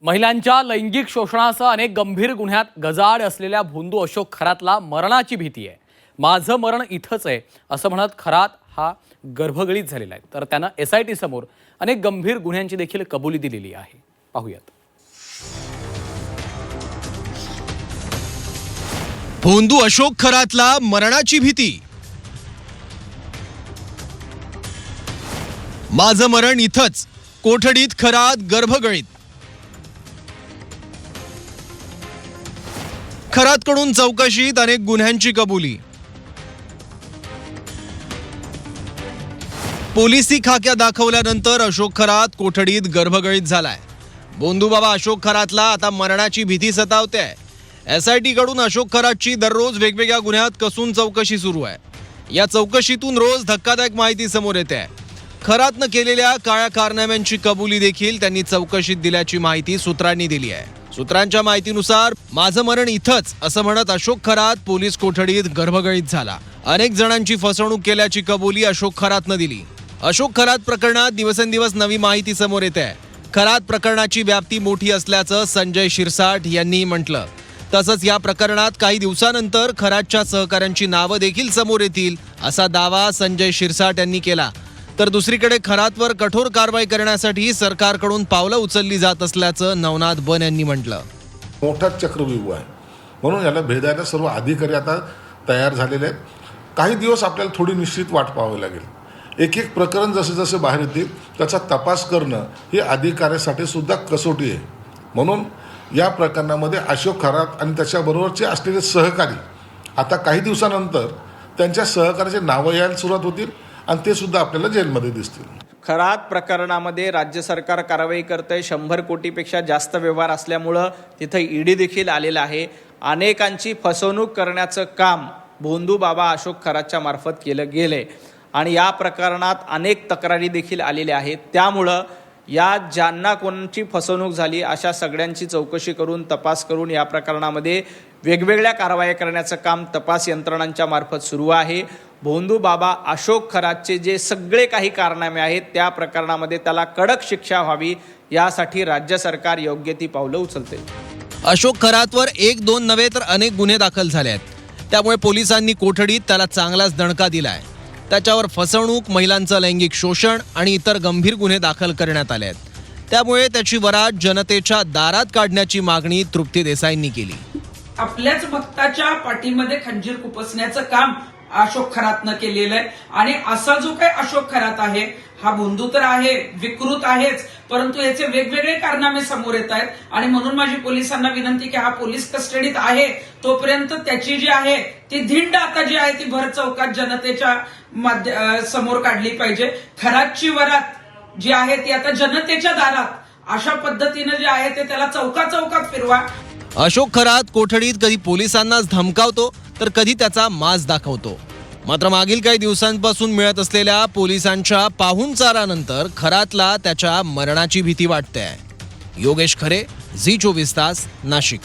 महिलांच्या लैंगिक शोषणासह अनेक गंभीर गुन्ह्यात गजाआड असलेल्या भोंदू अशोक खरातला मरणाची भीती आहे। माझं मरण इथंच आहे असं म्हणत खरात हा गर्भगळीत झालेला आहे। तर त्यानं SIT समोर अनेक गंभीर गुन्ह्यांची देखील कबुली दिलेली आहे। पाहूयात। भोंदू अशोक खरातला मरणाची भीती। माझं मरण इथंच, कोठडीत खरात गर्भगळीत। खरातकडून चौकशीत अनेक गुन्ह्यांची कबुली। पोलिसी खाक्या दाखवल्यानंतर अशोक खरात कोठडीत गर्भगळीत झालाय। भोंदू बाबा अशोक खरातला आता मरणाची भीती सतावते। SIT कडून अशोक खरातची दररोज वेगवेगळ्या गुन्ह्यात कसून चौकशी सुरू आहे। या चौकशीतून रोज धक्कादायक माहिती समोर येते। खरातनं केलेल्या काळ्या कारनाम्यांची कबुली देखील त्यांनी चौकशीत दिल्याची माहिती सूत्रांनी दिली आहे। सूत्रांच्या माहितीनुसार माझं मरण इथंच असं म्हणत अशोक खरात पोलीस कोठडीत गर्भगळीत झाला। अनेक जणांची फसवणूक केल्याची कबुली अशोक खरातनं दिली। अशोक खरात प्रकरणात दिवसेंदिवस नवी माहिती समोर येते। खरात प्रकरणाची व्याप्ती मोठी असल्याचं संजय शिरसाट यांनी म्हटलं। तसंच या प्रकरणात काही दिवसानंतर खरातच्या सहकाऱ्यांची नावं देखील समोर येतील असा दावा संजय शिरसाट यांनी केला। तर दुसरीकडे खरातवर कठोर कारवाई करण्यासाठी सरकारकडून पावलं उचलली जात असल्याचं नवनाथ बन यांनी म्हटलं। मोठा चक्रव्यूह आहे, म्हणून याला भेदायला सर्व अधिकारी आता तयार झालेले आहेत। काही दिवस आपल्याला थोडी निश्चित वाट पाहावी लागेल। एक एक प्रकरण जसे जसे बाहेर येतील त्याचा तपास करणं ही अधिकाऱ्यासाठी सुद्धा कसोटी आहे। म्हणून या प्रकरणामध्ये अशोक खरात आणि त्याच्याबरोबरचे असलेले सहकारी आता काही दिवसानंतर त्यांच्या सहकार्याचे नावं यायला सुरुवात होतील आणि ते सुद्धा आपल्याला जेलमध्ये दिसतील। खरात प्रकरणामध्ये राज्य सरकार कारवाई करतंय। 100 कोटीपेक्षा जास्त व्यवहार असल्यामुळं तिथं ED देखील आलेलं आहे। अनेकांची फसवणूक करण्याचं काम भोंदू बाबा अशोक खरातच्या मार्फत केलं गेलंय आणि या प्रकरणात अनेक तक्रारी देखील आलेल्या आहेत। त्यामुळं या ज्यांना कोणाची फसवणूक झाली अशा सगळ्यांची चौकशी करून तपास करून या प्रकरणामध्ये वेगवेगळ्या कारवाया करण्याचं काम तपास यंत्रणांच्या मार्फत सुरू आहे। भोंदू बाबा अशोक खरातचे जे सगळे काही कारनामे आहेत त्या प्रकरणामध्ये त्याला कडक शिक्षा व्हावी यासाठी राज्य सरकार योग्य ती पावलं उचलते। अशोक खरातवर 1-2 नव्हे तर अनेक गुन्हे दाखल झाले आहेत। त्यामुळे पोलिसांनी कोठडीत त्याला चांगलाच दणका दिलाय। त्याच्यावर फसवणूक, महिलांचं लैंगिक शोषण आणि इतर गंभीर गुन्हे दाखल करण्यात आले आहेत। त्यामुळे त्याची वरात जनतेच्या दारात काढण्याची मागणी तृप्ती देसाईंनी केली। आपल्याच भक्ताच्या पाठीमध्ये खंजीर खुपसण्याचं काम अशोक खरातनं केलेलं आहे आणि असा जो काही अशोक खरात आहे हा भोंदू तर आहे, विकृत आहेच, परंतु याचे वेगवेगळे कारनामे समोर येत आहेत आणि म्हणून माझी पोलिसांना विनंती की हा पोलीस कस्टडीत आहे तोपर्यंत त्याची जी आहे ती धिंड आता जी आहे ती भर चौकात जनतेच्या समोर काढली पाहिजे। खरातची वरात जी आहे ती आता जनतेच्या दारात अशा पद्धतीने जे आहे ते त्याला चौकात फिरवा। अशोक खरात कोठडीत कधी पोलिसांनाच धमकावतो तर कधी त्याचा माज दाखवतो। मात्र मागील काही दिवसांपासून मिळत असलेल्या पोलिसांच्या पाहुणचारानंतर खरातला त्याच्या मरणाची भीती वाटते। योगेश खरे, झी 24 तास, नाशिक।